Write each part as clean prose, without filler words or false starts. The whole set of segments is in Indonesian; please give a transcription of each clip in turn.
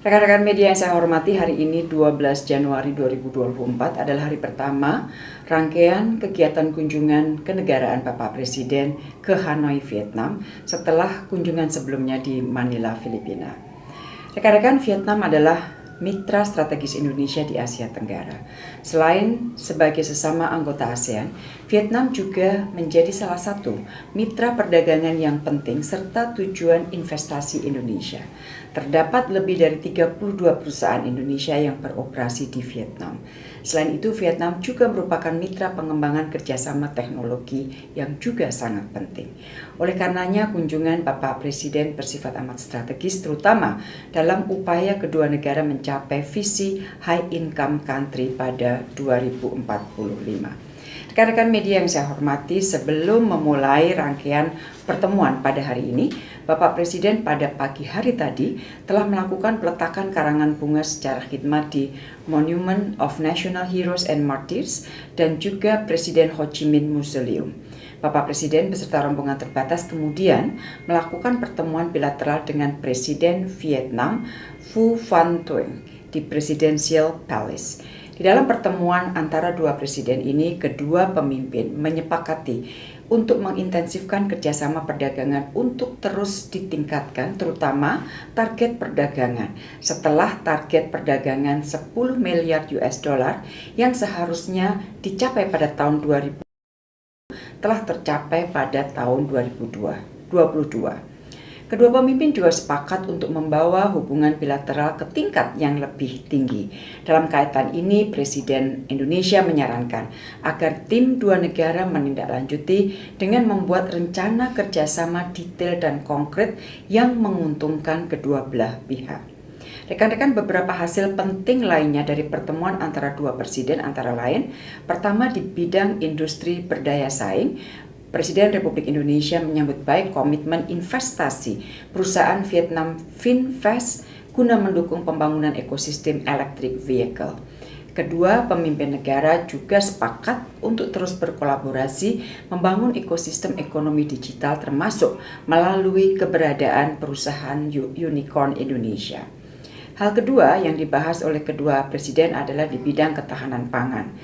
Rekan-rekan media yang saya hormati, hari ini 12 Januari 2024 adalah hari pertama rangkaian kegiatan kunjungan kenegaraan Bapak Presiden ke Hanoi, Vietnam setelah kunjungan sebelumnya di Manila, Filipina. Rekan-rekan, Vietnam adalah mitra strategis Indonesia di Asia Tenggara. Selain sebagai sesama anggota ASEAN, Vietnam juga menjadi salah satu mitra perdagangan yang penting serta tujuan investasi Indonesia. Terdapat lebih dari 32 perusahaan Indonesia yang beroperasi di Vietnam. Selain itu, Vietnam juga merupakan mitra pengembangan kerjasama teknologi yang juga sangat penting. Oleh karenanya, kunjungan Bapak Presiden bersifat amat strategis, terutama dalam upaya kedua negara mencapai visi high income country pada 2045. Rekan-rekan media yang saya hormati, sebelum memulai rangkaian pertemuan pada hari ini, Bapak Presiden pada pagi hari tadi telah melakukan peletakan karangan bunga secara khidmat di Monument of National Heroes and Martyrs dan juga Presiden Ho Chi Minh Mausoleum. Bapak Presiden beserta rombongan terbatas kemudian melakukan pertemuan bilateral dengan Presiden Vietnam Phu Van Thuong di Presidential Palace. Di dalam pertemuan antara dua presiden ini, kedua pemimpin menyepakati untuk mengintensifkan kerjasama perdagangan untuk terus ditingkatkan, terutama target perdagangan. Setelah target perdagangan 10 miliar US dollar yang seharusnya dicapai pada tahun 2000 telah tercapai pada tahun 2022. Kedua pemimpin juga sepakat untuk membawa hubungan bilateral ke tingkat yang lebih tinggi. Dalam kaitan ini, Presiden Indonesia menyarankan agar tim dua negara menindaklanjuti dengan membuat rencana kerjasama detail dan konkret yang menguntungkan kedua belah pihak. Rekan-rekan, beberapa hasil penting lainnya dari pertemuan antara dua presiden antara lain, pertama di bidang industri berdaya saing, Presiden Republik Indonesia menyambut baik komitmen investasi perusahaan Vietnam Vinfast guna mendukung pembangunan ekosistem electric vehicle. Kedua pemimpin negara juga sepakat untuk terus berkolaborasi membangun ekosistem ekonomi digital termasuk melalui keberadaan perusahaan unicorn Indonesia. Hal kedua yang dibahas oleh kedua presiden adalah di bidang ketahanan pangan.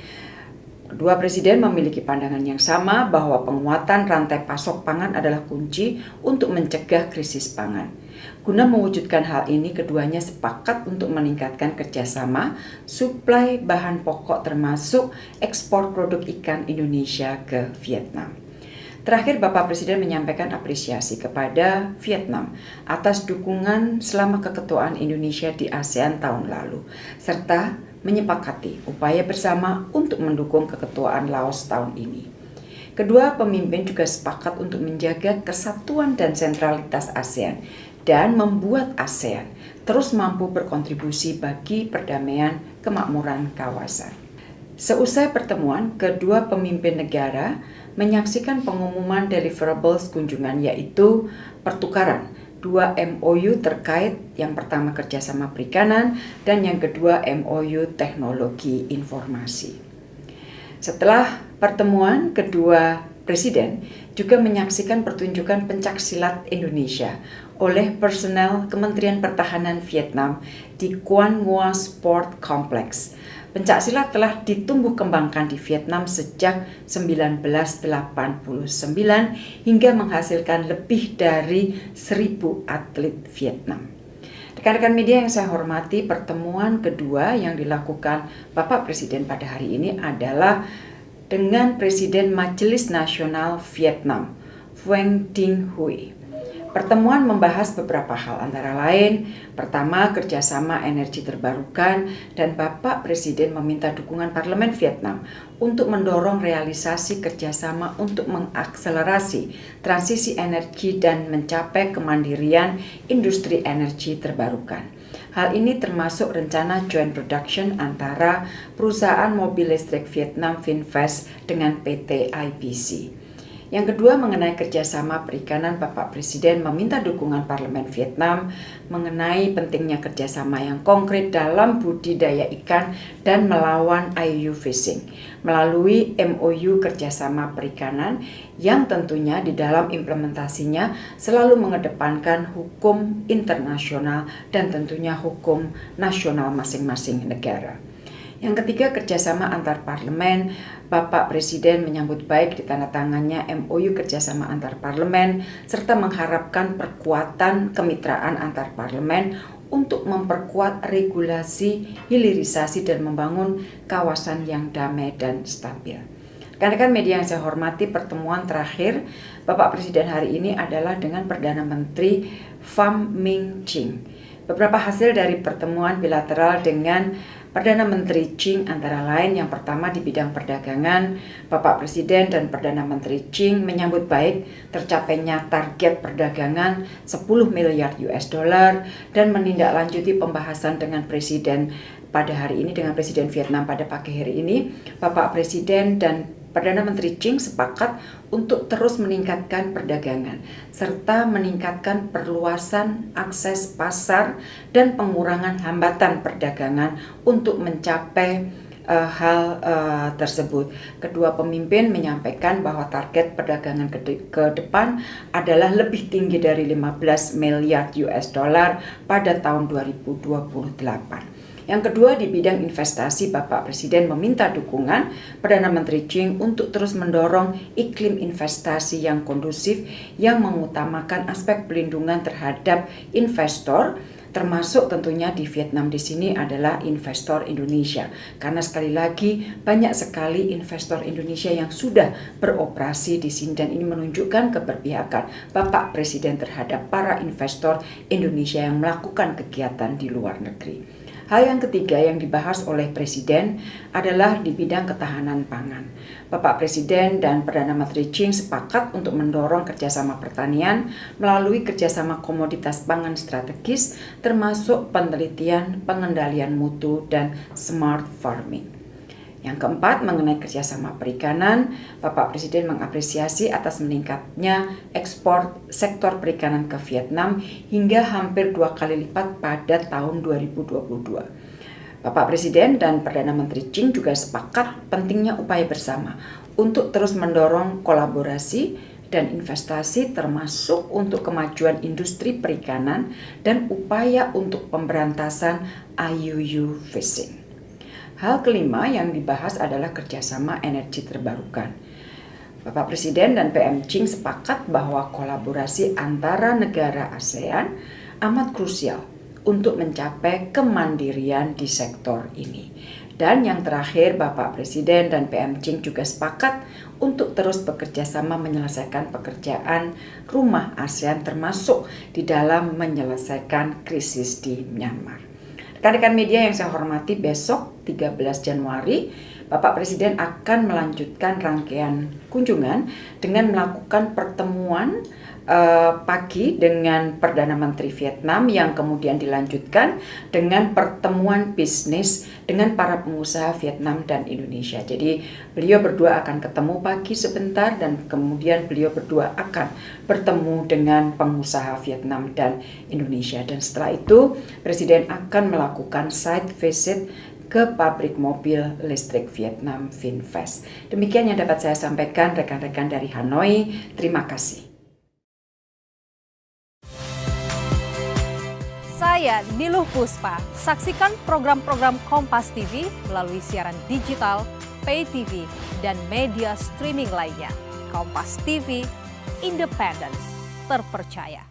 Kedua presiden memiliki pandangan yang sama bahwa penguatan rantai pasok pangan adalah kunci untuk mencegah krisis pangan. Guna mewujudkan hal ini, keduanya sepakat untuk meningkatkan kerjasama suplai bahan pokok termasuk ekspor produk ikan Indonesia ke Vietnam. Terakhir, Bapak Presiden menyampaikan apresiasi kepada Vietnam atas dukungan selama keketuaan Indonesia di ASEAN tahun lalu, serta menyepakati upaya bersama untuk mendukung keketuaan Laos tahun ini. Kedua pemimpin juga sepakat untuk menjaga kesatuan dan sentralitas ASEAN dan membuat ASEAN terus mampu berkontribusi bagi perdamaian kemakmuran kawasan. Seusai pertemuan, kedua pemimpin negara menyaksikan pengumuman deliverables kunjungan, yaitu pertukaran 2 MOU terkait yang pertama kerjasama perikanan dan yang kedua MOU teknologi informasi. Setelah pertemuan, kedua presiden juga menyaksikan pertunjukan pencaksilat Indonesia oleh personel Kementerian Pertahanan Vietnam di Quan Ngoa Sport Complex. Pencaksilat telah ditumbuh kembangkan di Vietnam sejak 1989 hingga menghasilkan lebih dari 1.000 atlet Vietnam. Rekan-rekan media yang saya hormati, pertemuan kedua yang dilakukan Bapak Presiden pada hari ini adalah dengan Presiden Majelis Nasional Vietnam, Nguyen Dinh Huy. Pertemuan membahas beberapa hal, antara lain, pertama, kerjasama energi terbarukan, dan Bapak Presiden meminta dukungan Parlemen Vietnam untuk mendorong realisasi kerjasama untuk mengakselerasi transisi energi dan mencapai kemandirian industri energi terbarukan. Hal ini termasuk rencana joint production antara perusahaan mobil listrik Vietnam Vinfast dengan PT IBC. Yang kedua, mengenai kerjasama perikanan, Bapak Presiden meminta dukungan Parlemen Vietnam mengenai pentingnya kerjasama yang konkret dalam budidaya ikan dan melawan IUU fishing melalui MOU kerjasama perikanan yang tentunya di dalam implementasinya selalu mengedepankan hukum internasional dan tentunya hukum nasional masing-masing negara. Yang ketiga, kerjasama antar parlemen. Bapak Presiden menyambut baik ditandatangannya MOU kerjasama antar parlemen serta mengharapkan perkuatan kemitraan antar parlemen untuk memperkuat regulasi, hilirisasi dan membangun kawasan yang damai dan stabil. Rekan-rekan media yang saya hormati, pertemuan terakhir Bapak Presiden hari ini adalah dengan Perdana Menteri Pham Minh Chinh. Beberapa hasil dari pertemuan bilateral dengan Perdana Menteri Chinh antara lain yang pertama di bidang perdagangan, Bapak Presiden dan Perdana Menteri Chinh menyambut baik tercapainya target perdagangan 10 miliar US dollar dan menindaklanjuti pembahasan dengan Presiden pada hari ini dengan Presiden Vietnam pada pagi hari ini. Bapak Presiden dan Perdana Menteri Chinh sepakat untuk terus meningkatkan perdagangan serta meningkatkan perluasan akses pasar dan pengurangan hambatan perdagangan untuk mencapai hal tersebut. Kedua pemimpin menyampaikan bahwa target perdagangan ke depan adalah lebih tinggi dari 15 miliar US dollar pada tahun 2028. Yang kedua, di bidang investasi, Bapak Presiden meminta dukungan Perdana Menteri Chinh untuk terus mendorong iklim investasi yang kondusif yang mengutamakan aspek pelindungan terhadap investor, termasuk tentunya di Vietnam di sini adalah investor Indonesia. Karena sekali lagi banyak sekali investor Indonesia yang sudah beroperasi di sini dan ini menunjukkan keberpihakan Bapak Presiden terhadap para investor Indonesia yang melakukan kegiatan di luar negeri. Hal yang ketiga yang dibahas oleh Presiden adalah di bidang ketahanan pangan. Bapak Presiden dan Perdana Menteri Chinh sepakat untuk mendorong kerjasama pertanian melalui kerjasama komoditas pangan strategis termasuk penelitian, pengendalian mutu, dan smart farming. Yang keempat, mengenai kerjasama perikanan, Bapak Presiden mengapresiasi atas meningkatnya ekspor sektor perikanan ke Vietnam hingga hampir 2 kali lipat pada tahun 2022. Bapak Presiden dan Perdana Menteri Chinh juga sepakat pentingnya upaya bersama untuk terus mendorong kolaborasi dan investasi termasuk untuk kemajuan industri perikanan dan upaya untuk pemberantasan IUU fishing. Hal kelima yang dibahas adalah kerjasama energi terbarukan. Bapak Presiden dan PM Chinh sepakat bahwa kolaborasi antara negara ASEAN amat krusial untuk mencapai kemandirian di sektor ini. Dan yang terakhir, Bapak Presiden dan PM Chinh juga sepakat untuk terus bekerja sama menyelesaikan pekerjaan rumah ASEAN termasuk di dalam menyelesaikan krisis di Myanmar. Rekan-rekan media yang saya hormati, besok 13 Januari Bapak Presiden akan melanjutkan rangkaian kunjungan dengan melakukan pertemuan pagi dengan Perdana Menteri Vietnam yang kemudian dilanjutkan dengan pertemuan bisnis dengan para pengusaha Vietnam dan Indonesia. Jadi beliau berdua akan ketemu pagi sebentar dan kemudian beliau berdua akan bertemu dengan pengusaha Vietnam dan Indonesia. Dan setelah itu Presiden akan melakukan site visit ke pabrik mobil listrik Vietnam VinFast. Demikian yang dapat saya sampaikan rekan-rekan dari Hanoi. Terima kasih. Saya Niluh Puspa. Saksikan program-program Kompas TV melalui siaran digital, pay TV, dan media streaming lainnya. Kompas TV, independen, terpercaya.